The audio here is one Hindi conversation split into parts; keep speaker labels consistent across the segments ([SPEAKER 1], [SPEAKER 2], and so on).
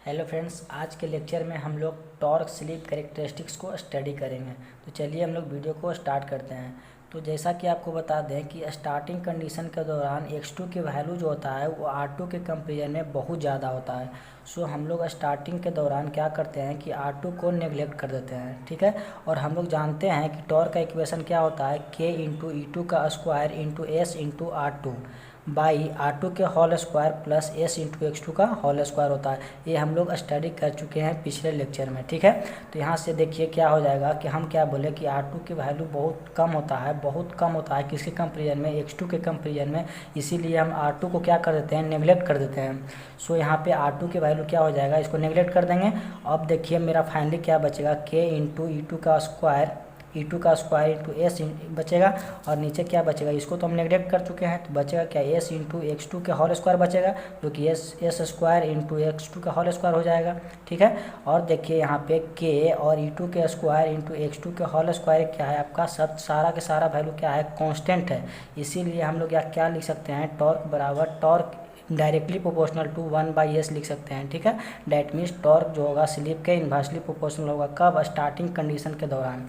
[SPEAKER 1] हेलो फ्रेंड्स, आज के लेक्चर में हम लोग टॉर्क स्लिप कैरेक्टरिस्टिक्स को स्टडी करेंगे। तो चलिए हम लोग वीडियो को स्टार्ट करते हैं। तो जैसा कि आपको बता दें कि स्टार्टिंग कंडीशन के दौरान x2 की वैल्यू जो होता है वो r2 के कंपेरिजन में बहुत ज़्यादा होता है। सो हम लोग स्टार्टिंग के दौरान क्या करते हैं कि r2 को नेगलेक्ट कर देते हैं, ठीक है। और हम लोग जानते हैं कि टॉर्क का इक्वेशन क्या होता है, k इंटू E2 का square into s into r2 by R2 के whole square plus s into x2 का होल स्क्वायर होता है। ये हम लोग स्टडी कर चुके हैं पिछले लेक्चर में, ठीक है। तो यहाँ से देखिए क्या हो जाएगा कि हम क्या बोले कि R2 की वैल्यू बहुत कम होता है, बहुत कम होता है किसके कंपेरिजन में, x2 के कंपेरिजन में। इसीलिए हम R2 को क्या कर देते हैं, नेगलेक्ट कर देते हैं। सो यहाँ पे R2 की वैल्यू क्या हो जाएगा, इसको नेगलेक्ट कर देंगे। अब देखिए मेरा फाइनली क्या बचेगा, k इंटू E2 का स्क्वायर E2 का स्क्वायर इंटू एस बचेगा। और नीचे क्या बचेगा, इसको तो हम नेगलेक्ट कर चुके हैं, तो बचेगा क्या, एस इंटू x2 के होल स्क्वायर बचेगा, जो कि एस स्क्वायर इंटू x2 का होल स्क्वायर हो जाएगा, ठीक है। और देखिए यहाँ पे k और E2 के स्क्वायर इंटू x2 के होल स्क्वायर क्या है आपका, सब सारा के सारा वैल्यू क्या है, कांस्टेंट है। इसीलिए हम लोग क्या लिख सकते हैं, टॉर्क बराबर torque directly proportional to 1/s लिख सकते हैं, ठीक है। डैट मीन्स टॉर्क जो होगा स्लिप के इन्वर्सली प्रोपोर्शनल होगा, कब, स्टार्टिंग कंडीशन के दौरान।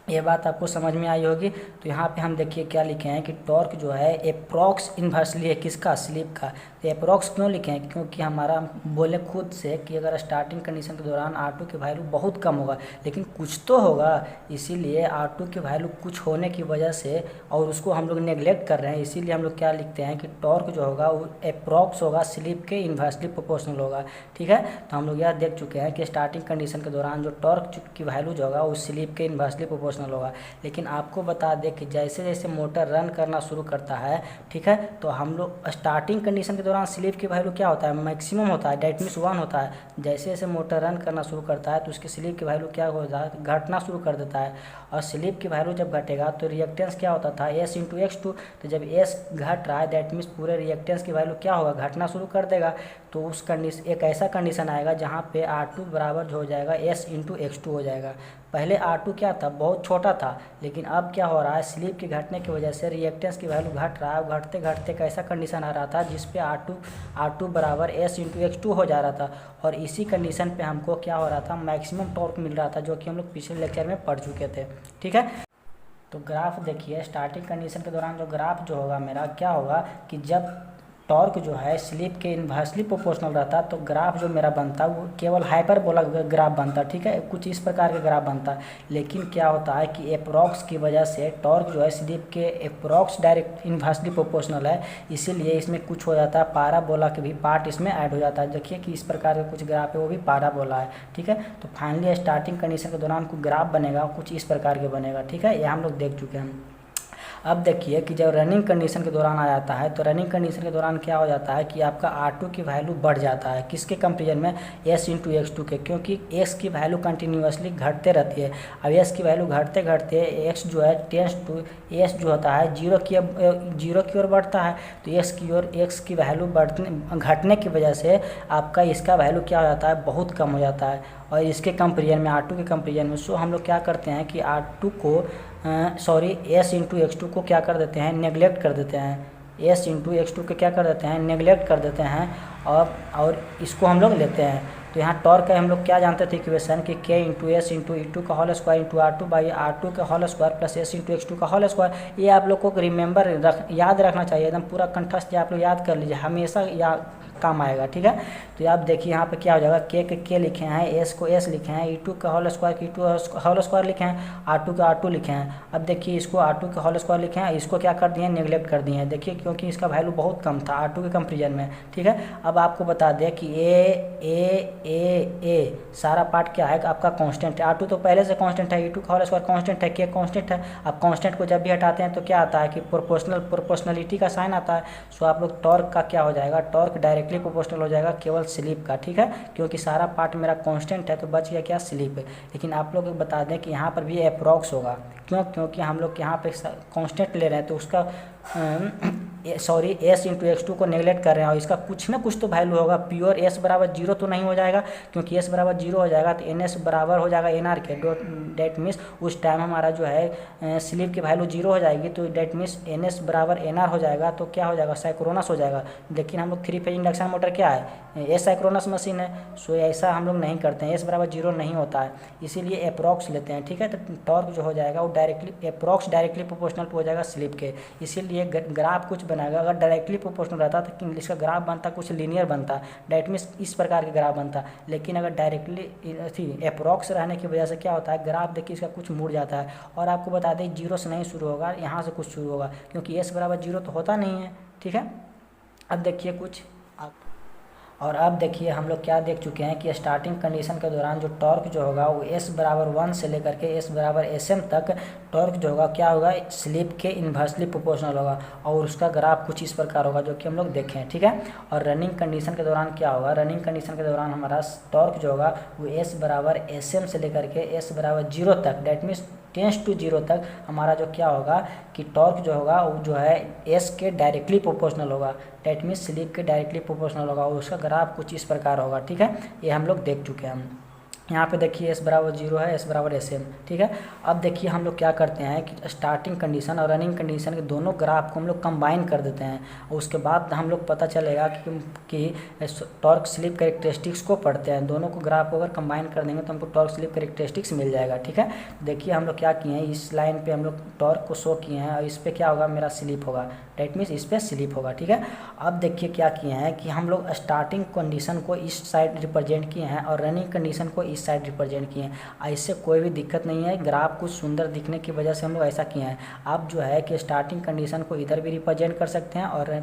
[SPEAKER 1] ये बात आपको समझ में आई होगी। तो यहाँ पे हम देखिए क्या लिखे हैं कि टॉर्क जो है एप्रॉक्स इन्वर्सली है किसका, स्लिप का। तो एप्रॉक्स क्यों लिखे हैं, क्योंकि हमारा बोले खुद से कि अगर स्टार्टिंग कंडीशन के दौरान R2 की वैल्यू बहुत कम होगा, लेकिन कुछ तो होगा, इसीलिए R2 की वैल्यू कुछ होने की वजह से और उसको हम लोग नेगलेक्ट कर रहे हैं। इसीलिए हम लोग क्या लिखते हैं कि टॉर्क जो होगा वो एप्रॉक्स होगा, स्लिप के इन्वर्सली प्रोपोर्शनल होगा, ठीक है। तो हम लोग यह देख चुके हैं कि स्टार्टिंग कंडीशन के दौरान जो टॉर्क की वैल्यू जो होगा वो स्लिप के इन्वर्सली प्रोपोर्शनल होगा। लेकिन आपको बता दें कि जैसे जैसे मोटर रन करना शुरू करता है, ठीक है, तो हम लोग स्टार्टिंग कंडीशन के दौरान स्लिप की वैल्यू क्या होता है, मैक्सिमम होता है, डेट मीन्स 1 होता है। जैसे जैसे मोटर रन करना शुरू करता है तो उसकी स्लिप की वैल्यू क्या हो जाता है, घटना शुरू कर देता है। और स्लिप की वैल्यू जब घटेगा तो रिएक्टेंस क्या होता था, s इंटू x2। तो जब s घट रहा है दैट मीन्स पूरे रिएक्टेंस की वैल्यू क्या होगा, घटना शुरू कर देगा। तो उस कंडीशन, एक ऐसा कंडीशन आएगा जहाँ पे R2 बराबर जो हो जाएगा s इंटू x2 हो जाएगा। पहले R2 क्या था, बहुत छोटा था, लेकिन अब क्या हो रहा है, स्लिप के घटने की वजह से रिएक्टेंस की वैल्यू घट रहा है। घटते घटते एक ऐसा कंडीशन आ रहा था जिस पे R2 बराबर s इंटू x2 हो जा रहा था। और इसी कंडीशन पे हमको क्या हो रहा था, मैक्सिमम टॉर्क मिल रहा था, जो कि हम लोग पिछले लेक्चर में पढ़ चुके थे, ठीक है। तो ग्राफ देखिए, स्टार्टिंग कंडीशन के दौरान जो ग्राफ जो होगा मेरा क्या होगा कि जब टॉर्क जो है स्लिप के इन्वर्सली प्रोपोर्शनल रहता तो ग्राफ जो मेरा बनता वो केवल हाइपरबोला ग्राफ बनता, ठीक है, कुछ इस प्रकार का ग्राफ बनता। लेकिन क्या होता है कि एप्रॉक्स की वजह से टॉर्क जो है स्लिप के एप्रॉक्स डायरेक्ट इन्वर्सली प्रोपोर्शनल है, इसीलिए इसमें कुछ हो जाता है, पाराबोला के भी पार्ट इसमें ऐड हो जाता है। देखिए कि इस प्रकार के कुछ ग्राफ है वो भी पाराबोला है, ठीक है। तो फाइनली स्टार्टिंग कंडीशन के दौरान कुछ ग्राफ बनेगा, कुछ इस प्रकार के बनेगा, ठीक है। ये हम लोग देख चुके हैं। अब देखिए कि जब रनिंग कंडीशन के दौरान आ जाता है तो रनिंग कंडीशन के दौरान क्या हो जाता है कि आपका R2 की वैल्यू बढ़ जाता है, किसके कंपेरिजन में, s इंटू x2 के, क्योंकि x की वैल्यू कंटिन्यूसली घटते रहती है। अब s की वैल्यू घटते घटते x जो है टेंस टू, s जो होता है जीरो की ओर बढ़ता है। तो x की वैल्यू घटने की वजह से आपका इसका वैल्यू क्या हो जाता है, बहुत कम हो जाता है। और इसके कंपेरिजन में R2 के कंपेरिजन में सो हम लोग क्या करते हैं कि R2 को s इंटू x2 को क्या कर देते हैं, नेगलेक्ट कर देते हैं। s इंटू x2 को क्या कर देते हैं, नेगलेक्ट कर देते हैं। और इसको हम लोग लेते हैं। तो यहाँ टॉर्क का हम लोग क्या जानते थे इक्वेशन कि k into S into E2 का whole square into R2 by R2 का whole square plus s into x2 का होल स्क्वायर। ये आप लोग को रिमेंबर याद रखना चाहिए, एकदम पूरा कंठस्थ आप लोग याद कर लीजिए, हमेशा काम आएगा, ठीक है। तो आप देखिए यहाँ पे क्या हो जाएगा, के लिखे हैं, s को s लिखे हैं, E2 का होल स्क्वायर की E2 होल स्क्वायर लिखे हैं, R2 का R2 लिखे हैं। अब देखिए इसको R2 का होल स्क्वायर लिखे हैं, इसको क्या कर दिए, नेगलेक्ट कर दिए हैं। देखिए क्योंकि इसका वैल्यू बहुत कम था R2 के कंपेरिजन में, ठीक है। अब आपको बता दें कि ए सारा पार्ट क्या है आपका कांस्टेंट है। R2 तो पहले से कांस्टेंट है, E2 का होल स्क्वायर कांस्टेंट है, k कांस्टेंट है। अब कांस्टेंट को जब भी हटाते हैं तो क्या आता है कि प्रोपोर्शनलिटी का साइन आता है। सो आप लोग टॉर्क का क्या हो जाएगा, टॉर्क डायरेक्टली प्रोपोर्शनल हो जाएगा केवल स्लिप का, ठीक है। क्योंकि सारा पार्ट मेरा कांस्टेंट है तो बच गया क्या, स्लिप। लेकिन आप लोग बता दें कि यहाँ पर भी अप्रॉक्स होगा, क्योंकि हम लोग यहाँ पे कांस्टेंट ले रहे हैं तो उसका sorry S into X two को नेगलेक्ट कर रहे हैं और इसका कुछ ना कुछ तो वैल्यू होगा। प्योर एस बराबर जीरो तो नहीं हो जाएगा, क्योंकि एस बराबर जीरो हो जाएगा तो एन एस बराबर हो जाएगा एन आर के। डेट मीन्स उस टाइम हमारा जो है स्लिप की वैल्यू जीरो हो जाएगी, तो डेट मीन्स एन एस बराबर एन आर हो जाएगा, तो क्या हो जाएगा साइक्रोनस हो जाएगा। लेकिन हम लोग 3 फेज इंडक्शन मोटर क्या है, एस साइक्रोनस मशीन है, सो ऐसा हम लोग नहीं करते हैं, एस बराबर जीरो नहीं होता है, इसीलिए अप्रॉक्स लेते हैं। ठीक है, तो टॉर्क जो हो जाएगा वो डायरेक्टली अप्रॉक्स डायरेक्टली प्रोपोर्शनल हो जाएगा स्लिप के, इसीलिए ग्राफ कुछ बनाएगा। अगर डायरेक्टली प्रोपोर्शनल रहता तो इसका ग्राफ बनता कुछ लीनियर बनता, डेट मीन्स इस प्रकार के ग्राफ बनता। लेकिन अगर डायरेक्टली अप्रॉक्स रहने की वजह से क्या होता है, ग्राफ देखिए इसका कुछ मुड़ जाता है। और आपको बता दें जीरो से नहीं शुरू होगा, यहाँ से कुछ शुरू होगा, क्योंकि एस बराबर जीरो तो होता नहीं है। ठीक है, अब देखिए कुछ और अब देखिए हम लोग क्या देख चुके हैं कि स्टार्टिंग कंडीशन के दौरान जो टॉर्क जो होगा वो एस बराबर 1 से लेकर के एस बराबर एस एम तक टॉर्क जो होगा क्या होगा, स्लिप के इन्वर्सली प्रोपोर्शनल होगा और उसका ग्राफ कुछ इस प्रकार होगा जो कि हम लोग देखें। ठीक है, और रनिंग कंडीशन के दौरान क्या होगा, रनिंग कंडीशन के दौरान हमारा टॉर्क जो होगा वो एस बराबर एस एम से लेकर के एस बराबर जीरो तक, that means tends to zero तक हमारा जो क्या होगा कि टॉर्क जो होगा वो जो है एस के डायरेक्टली प्रोपोर्शनल होगा, डेट मीन्स स्लिप के डायरेक्टली प्रोपोर्शनल होगा और उसका ग्राफ कुछ इस प्रकार होगा। ठीक है, ये हम लोग देख चुके हैं। यहाँ पे देखिए एस बराबर जीरो है, एस बराबर एस एम। ठीक है, अब देखिए हम लोग क्या करते हैं कि स्टार्टिंग कंडीशन और रनिंग कंडीशन के दोनों ग्राफ को हम लोग कंबाइन कर देते हैं और उसके बाद हम लोग पता चलेगा कि टॉर्क स्लिप कैरेक्टरिस्टिक्स को पढ़ते हैं। दोनों को ग्राफ को अगर कंबाइन कर देंगे तो हमको टॉर्क स्लिप कैरेक्टरिस्टिक्स मिल जाएगा। ठीक है, देखिए हम लोग क्या किए हैं, इस लाइन पे हम लोग टॉर्क को शो किए हैं और इस पर क्या होगा, मेरा स्लिप होगा, डेट मीन्स इस पर स्लिप होगा। ठीक है, अब देखिए क्या किए हैं कि हम लोग स्टार्टिंग कंडीशन को इस साइड रिप्रेजेंट किए हैं और रनिंग कंडीशन को इस साइड रिप्रेजेंट किए हैं। ऐसे कोई भी दिक्कत नहीं है, ग्राफ कुछ सुंदर दिखने की वजह से हम लोग ऐसा किए हैं। आप जो है कि स्टार्टिंग कंडीशन को इधर भी रिप्रेजेंट कर सकते हैं और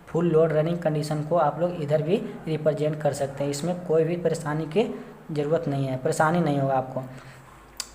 [SPEAKER 1] फुल लोड रनिंग कंडीशन को आप लोग इधर भी रिप्रेजेंट कर सकते हैं, इसमें कोई भी परेशानी की ज़रूरत नहीं है, परेशानी नहीं होगा आपको।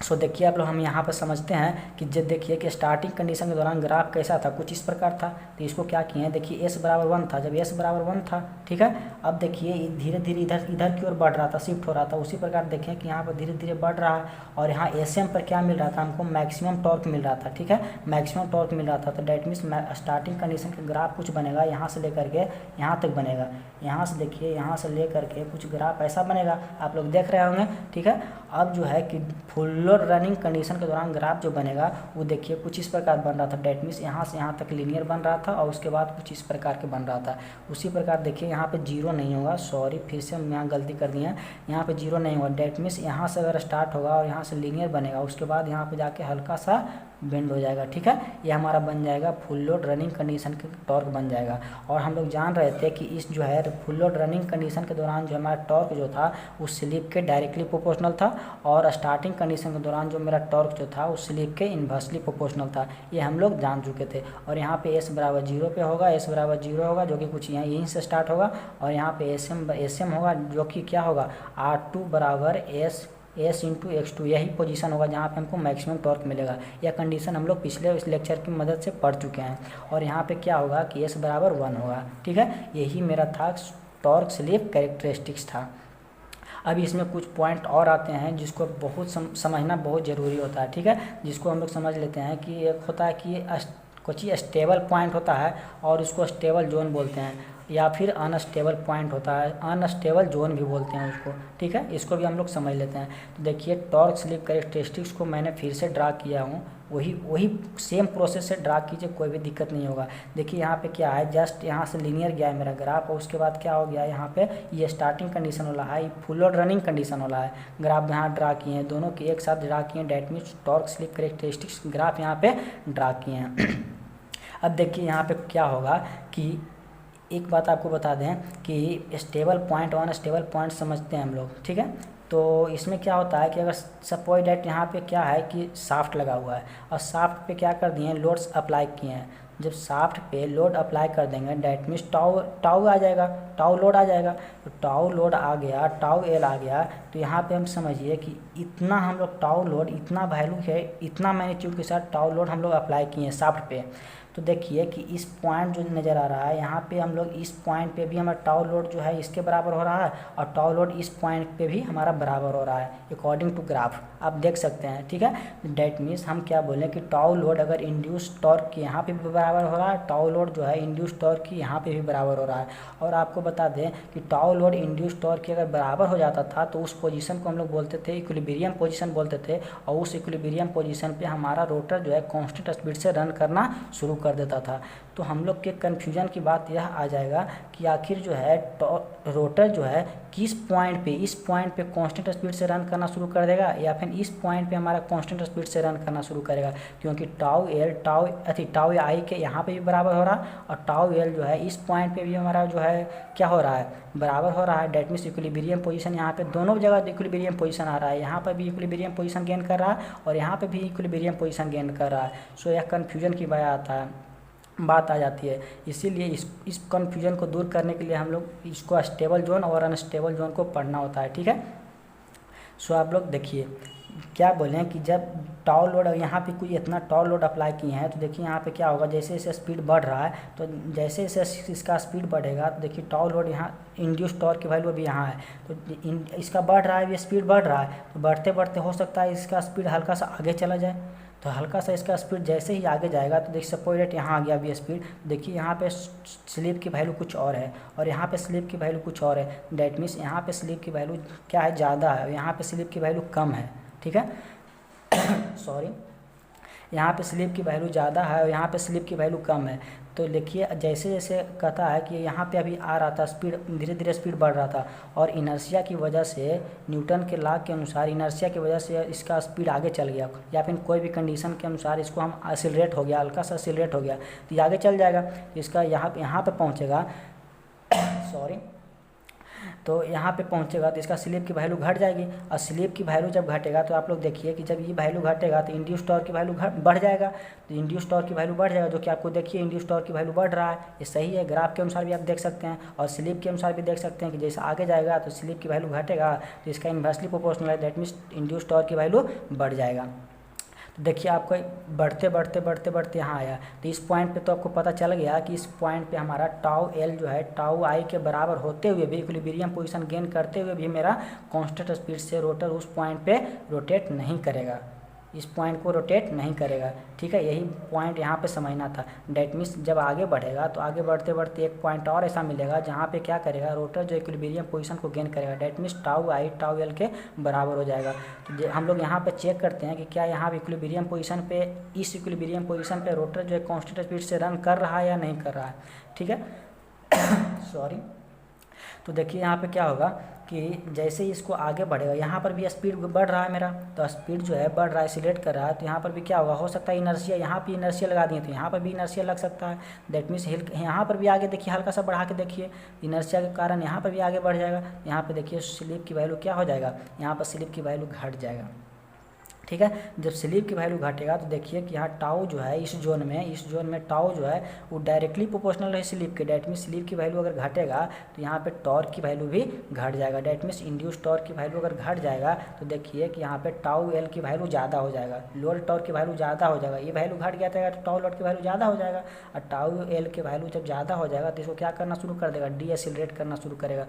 [SPEAKER 1] सो देखिए आप लोग हम यहाँ पर समझते हैं कि जब देखिए कि स्टार्टिंग कंडीशन के दौरान ग्राफ कैसा था, कुछ इस प्रकार था। तो इसको क्या किए हैं, देखिए एस बराबर 1 था, जब एस बराबर 1 था, ठीक है, अब देखिए धीरे धीरे इधर इधर की ओर बढ़ रहा था, शिफ्ट हो रहा था। उसी प्रकार देखें कि यहाँ पर धीरे धीरे बढ़ रहा है और यहाँ एस एम पर क्या मिल रहा था, हमको मैक्सिमम टॉर्क मिल रहा था। ठीक है, मैक्सिमम टॉर्क मिल रहा था, तो डेट मीन्स स्टार्टिंग कंडीशन का ग्राफ कुछ बनेगा, यहाँ से लेकर के यहाँ तक बनेगा। यहाँ से देखिए, यहाँ से लेकर के कुछ ग्राफ ऐसा बनेगा, आप लोग देख रहे होंगे। ठीक है, अब जो है कि फुल लोड रनिंग कंडीशन के दौरान ग्राफ जो बनेगा वो देखिए कुछ इस प्रकार बन रहा था, डेट मीन्स यहाँ से यहाँ तक लीनियर बन रहा था और उसके बाद कुछ इस प्रकार के बन रहा था। उसी प्रकार देखिए यहाँ पे जीरो नहीं होगा, सॉरी फिर से हम यहाँ गलती कर दिए हैं, यहाँ पे जीरो नहीं होगा, डेट मीन्स यहाँ से अगर स्टार्ट होगा और यहाँ से लीनियर बनेगा, उसके बाद यहाँ पे जाके हल्का सा बेंड हो जाएगा। ठीक है, ये हमारा बन जाएगा फुल लोड रनिंग कंडीशन के टॉर्क बन जाएगा। और हम लोग जान रहे थे कि इस जो है फुल लोड रनिंग कंडीशन के दौरान जो हमारा टॉर्क जो था वो स्लिप के डायरेक्टली प्रोपोर्शनल था और स्टार्टिंग कंडीशन के दौरान जो मेरा टॉर्क जो था वो स्लिप के इन्वर्सली प्रोपोर्शनल था, ये हम लोग जान चुके थे। और यहाँ पे एस बराबर जीरो पे होगा, एस बराबर जीरो होगा जो कि कुछ यहाँ यहीं से स्टार्ट होगा और यहाँ पे एस एम होगा जो कि क्या होगा R2 बराबर एस इंटू x2, यही पोजीशन होगा जहाँ पे हमको मैक्सिमम टॉर्क मिलेगा। यह कंडीशन हम लोग पिछले इस लेक्चर की मदद से पढ़ चुके हैं। और यहाँ पे क्या होगा कि s बराबर 1 होगा। ठीक है, यही मेरा था टॉर्क स्लिप कैरेक्टरिस्टिक्स था। अब इसमें कुछ पॉइंट और आते हैं जिसको बहुत समझना बहुत ज़रूरी होता है। ठीक है, जिसको हम लोग समझ लेते हैं कि एक होता है कि कुछ ही स्टेबल पॉइंट होता है और उसको स्टेबल जोन बोलते हैं, या फिर अनस्टेबल पॉइंट होता है, अनस्टेबल जोन भी बोलते हैं उसको। ठीक है, इसको भी हम लोग समझ लेते हैं। तो देखिए टॉर्क स्लिप कैरेक्टरिस्टिक्स को मैंने फिर से ड्रा किया हूँ, वही सेम प्रोसेस से ड्रा कीजिए, कोई भी दिक्कत नहीं होगा। देखिए यहाँ पे क्या है, जस्ट यहाँ से लीनियर गया है मेरा ग्राफ और उसके बाद क्या हो गया, यहाँ पे ये स्टार्टिंग कंडीशन वाला है, फुल लोड रनिंग कंडीशन वाला है। ग्राफ यहाँ ड्रा किए हैं, दोनों के एक साथ ड्रा किए हैं, that means torque slip characteristics graph यहाँ पे ड्रा किए हैं। अब देखिए यहाँ पे क्या होगा कि एक बात आपको बता दें कि स्टेबल पॉइंट और अनस्टेबल पॉइंट समझते हैं हम लोग। ठीक है, तो इसमें क्या होता है कि अगर सपोज डेट यहाँ पे क्या है कि शाफ्ट लगा हुआ है और शाफ्ट पे क्या कर दिए हैं, लोड्स अप्लाई किए हैं। जब शाफ्ट पे लोड अप्लाई कर देंगे डेट मीन्स टाउ आ जाएगा। टाउ लोड आ जाएगा। तो टाउ लोड आ गया, टाउ एल आ गया, तो यहाँ पे हम समझिए कि इतना हम लोग टाउ लोड, इतना वैल्यू है, इतना मैग्नीट्यूड के साथ टाउ लोड हम लोग अप्लाई किए हैं शाफ्ट पे। तो देखिए कि इस पॉइंट जो नज़र आ रहा है यहाँ पे हम लोग इस पॉइंट पे भी हमारा टाउ लोड जो है इसके बराबर हो रहा है, और टाउ लोड इस पॉइंट पे भी हमारा बराबर हो रहा है अकॉर्डिंग टू ग्राफ, आप देख सकते हैं। ठीक है, डेट मीन्स हम क्या बोलें कि टाउ लोड अगर इंड्यूस टॉर्क की यहाँ पे भी बराबर हो रहा है, टाउ लोड जो है इंड्यूस टॉर्क की यहाँ पे भी बराबर हो रहा है। और आपको बता दें कि टाउ लोड इंड्यूस टॉर्क की अगर बराबर हो जाता था तो उस पोजीशन को हम लोग बोलते थे इक्विलिब्रियम पोजीशन बोलते थे, और उस इक्विलिब्रियम पोजीशन पे हमारा रोटर जो है कांस्टेंट स्पीड से रन करना शुरू कर देता था। तो हम लोग के कन्फ्यूजन की बात यह आ जाएगा कि आखिर जो है रोटर जो है किस पॉइंट पे, इस पॉइंट पे कांस्टेंट स्पीड से रन करना शुरू कर देगा या फिर इस पॉइंट पे हमारा कांस्टेंट स्पीड से रन करना शुरू करेगा, क्योंकि टाउ एल टाउ आई के यहाँ पे भी बराबर हो रहा है, और टाउ एल जो है इस पॉइंट पे भी हमारा जो है क्या हो रहा है, बराबर हो रहा है। डेट मीन्स इक्विलिब्रियम पोजीशन यहाँ पे दोनों जगह इक्विलिब्रियम पोजीशन आ रहा है, यहाँ पर भी इक्विलिब्रियम पोजीशन गेन कर रहा है और यहाँ पे भी इक्विलिब्रियम पोजीशन गेन कर रहा है। सो यह कन्फ्यूजन की बात आ जाती है। इसीलिए इस कन्फ्यूजन को दूर करने के लिए हम लोग इसको स्टेबल जोन और अनस्टेबल जोन को पढ़ना होता है। ठीक है, सो आप लोग देखिए क्या बोलें कि जब टाउ लोड यहाँ पे कोई इतना टाउ लोड अप्लाई किए हैं तो देखिए यहाँ पे क्या होगा, जैसे जैसे स्पीड बढ़ रहा है तो जैसे जैसे इसका स्पीड बढ़ेगा तो देखिए टाउ लोड यहाँ इंड्यूस टॉर्क की वैल्यू अभी यहाँ है, तो इसका बढ़ रहा है, ये स्पीड बढ़ रहा है, तो बढ़ते बढ़ते हो सकता है इसका स्पीड हल्का सा आगे चला जाए। तो हल्का सा इसका स्पीड जैसे ही आगे जाएगा तो देखिए सपोज डेट यहाँ आ गया अभी स्पीड, देखिए यहाँ पे स्लिप की वैल्यू कुछ और है और यहाँ पे स्लिप की वैल्यू कुछ और है। डेट मीन्स यहाँ पे स्लिप की वैल्यू क्या है, ज़्यादा है, और यहाँ पे स्लिप की वैल्यू कम है। ठीक है सॉरी, यहाँ पे स्लिप की वैल्यू ज़्यादा है और यहाँ पे स्लिप की वैल्यू कम है। तो देखिए जैसे जैसे कहता है कि यहाँ पे अभी आ रहा था स्पीड, धीरे धीरे स्पीड बढ़ रहा था, और इनर्शिया की वजह से, न्यूटन के लॉ के अनुसार इनर्शिया की वजह से इसका स्पीड आगे चल गया, या फिर कोई भी कंडीशन के अनुसार इसको हम एक्सीलरेट हो गया, हल्का सा एक्सीलरेट हो गया तो ये आगे चल जाएगा, तो इसका यहाँ पे पहुँचेगा सॉरी, तो यहाँ पे पहुँचेगा तो इसका स्लिप की वैल्यू घट जाएगी, और स्लिप की वैल्यू जब घटेगा तो आप लोग देखिए कि जब ये वैल्यू घटेगा तो इंड्यूस टॉर्क की वैल्यू बढ़ जाएगा, तो इंड्यूस टॉर्क की वैल्यू बढ़ जाएगा, जो कि आपको देखिए इंड्यूस टॉर्क की वैल्यू बढ़ रहा है, ये सही है, ग्राफ के अनुसार भी आप देख सकते हैं और स्लिप के अनुसार भी देख सकते हैं कि जैसे आगे जाएगा तो स्लिप की वैल्यू घटेगा तो इसका इन्वर्सली प्रोपोर्शनल है, दैट मीन्स इंड्यूस टॉर्क की वैल्यू बढ़ जाएगा। तो देखिए आपको बढ़ते बढ़ते बढ़ते बढ़ते यहाँ आया, तो इस पॉइंट पे तो आपको पता चल गया कि इस पॉइंट पे हमारा टाउ एल जो है टाउ आई के बराबर होते हुए भी, इक्विलिब्रियम पोजीशन गेन करते हुए भी मेरा कांस्टेंट स्पीड से रोटर उस पॉइंट पे रोटेट नहीं करेगा, इस पॉइंट को रोटेट नहीं करेगा। ठीक है, यही पॉइंट यहाँ पे समझना था। डेट मीन्स जब आगे बढ़ेगा तो आगे बढ़ते बढ़ते एक पॉइंट और ऐसा मिलेगा जहाँ पे क्या करेगा, रोटर जो इक्विलिब्रियम पोजीशन को गेन करेगा, that means tau I tau L के बराबर हो जाएगा। तो हम लोग यहाँ पे चेक करते हैं कि क्या यहाँ इक्विलिब्रियम पोजीशन पे, इस इक्विलिब्रियम पोजीशन पे रोटर जो है कांस्टेंट स्पीड से रन कर रहा है या नहीं कर रहा है। ठीक है सॉरी, तो देखिए यहाँ पे क्या होगा कि जैसे ही इसको आगे बढ़ेगा, यहाँ पर भी स्पीड बढ़ रहा है मेरा, तो स्पीड जो है बढ़ रहा है, एक्सीलरेट कर रहा है, तो यहाँ पर भी क्या होगा, हो सकता है इनर्शिया, यहाँ पे इनर्शिया लगा दिए तो यहाँ पर भी इनर्शिया लग सकता है। दैट मीन्स यहाँ पर भी आगे देखिए, हल्का सा बढ़ा के देखिए, इनर्शिया के कारण यहाँ पर भी आगे बढ़ जाएगा, यहाँ पर देखिए स्लिप की वैल्यू क्या हो जाएगा, यहाँ पर स्लिप की वैल्यू घट जाएगा। ठीक है, जब स्लिप की वैल्यू घटेगा तो देखिए कि यहाँ टाउ जो है इस जोन में टाउ जो है वो डायरेक्टली प्रोपोर्शनल है स्लिप के। डेट मीन्स स्लिप की वैल्यू अगर घटेगा तो यहाँ पे टॉर्क की वैल्यू भी घट जाएगा। डेट मीन्स इंड्यूस टॉर्क की वैल्यू अगर घट जाएगा तो देखिए कि यहाँ पे टाउ एल की वैल्यू ज़्यादा हो जाएगा, लोड टॉर्क की वैल्यू ज़्यादा हो जाएगा, ये वैल्यू घट गया तो टाउ लोड की वैल्यू ज़्यादा हो जाएगा, और टाउ एल की वैल्यू जब ज़्यादा हो जाएगा तो इसको क्या करना शुरू कर देगा, डी एक्सीलरेट करना शुरू करेगा।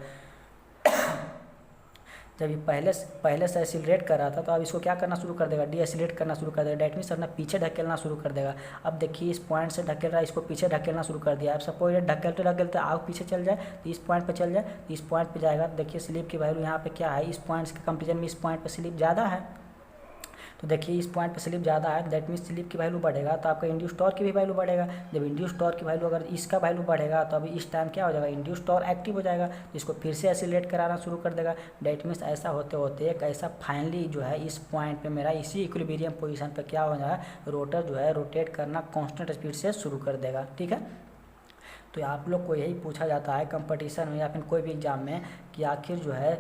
[SPEAKER 1] जब ये पहले से एक्सीलरेट कर रहा था तो अब इसको क्या करना शुरू कर देगा, डी एक्सीलरेट करना शुरू कर देगा। डेट मीन्स अपना पीछे ढकेलना शुरू कर देगा। अब देखिए इस पॉइंट से ढकेल रहा है, इसको पीछे ढकेलना शुरू कर दिया। अब सपोज ढकेलते ढकेलते आग पीछे चल जाए तो इस पॉइंट पे चल जाए, तो इस पॉइंट पे जाएगा तो देखिए स्लिप की वैल्यू यहाँ पे क्या है, इस पॉइंट के कंपेरिजन में इस पॉइंट पे स्लिप ज़्यादा है, तो देखिए इस पॉइंट पे स्लिप ज़्यादा है, दैट मीन्स स्लिप की वैल्यू बढ़ेगा तो आपका इंड्यूस टॉर्क की भी वैल्यू बढ़ेगा। जब इंड्यूस टॉर्क की वैल्यू अगर इसका वैल्यू बढ़ेगा तो अभी इस टाइम क्या हो जाएगा, इंड्यूस टॉर्क एक्टिव हो जाएगा, इसको फिर से एक्सीलरेट कराना शुरू कर देगा। दैट मीन्स ऐसा होते होते एक ऐसा फाइनली जो है इस पॉइंट पे मेरा इसी इक्विलिब्रियम पोजीशन पे क्या हो जाएगा, रोटर जो है रोटेट करना कांस्टेंट स्पीड से शुरू कर देगा। ठीक है, तो आप लोग को यही पूछा जाता है कंपटीशन में या फिर कोई भी एग्जाम में कि आखिर जो है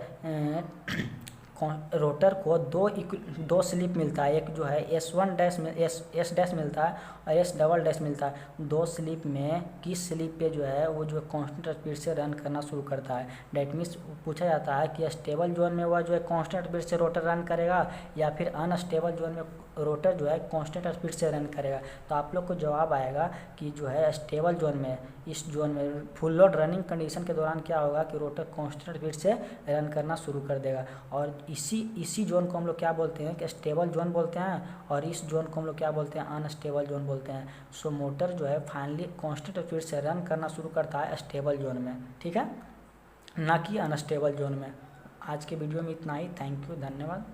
[SPEAKER 1] रोटर को दो स्लिप मिलता है, एक जो है S1 डैश में एस डैश मिलता है और S डबल डैश मिलता है। दो स्लिप में किस स्लिप पे जो है वो जो कांस्टेंट स्पीड से रन करना शुरू करता है। डेट मीन्स पूछा जाता है कि स्टेबल जोन में वह जो है कांस्टेंट स्पीड से रोटर रन करेगा या फिर अनस्टेबल जोन में रोटर जो है कांस्टेंट स्पीड से रन करेगा। तो आप लोग को जवाब आएगा कि जो है स्टेबल जोन में, इस जोन में फुल लोड रनिंग कंडीशन के दौरान क्या होगा कि रोटर कांस्टेंट स्पीड से रन करना शुरू कर देगा। और इसी जोन को हम लोग क्या बोलते हैं कि स्टेबल जोन बोलते हैं, और इस जोन को हम लोग क्या बोलते हैं, अनस्टेबल जोन बोलते हैं। सो मोटर जो है फाइनली कांस्टेंट स्पीड से रन करना शुरू करता है स्टेबल जोन में, ठीक है, ना कि अनस्टेबल जोन में। आज के वीडियो में इतना ही। थैंक यू, धन्यवाद।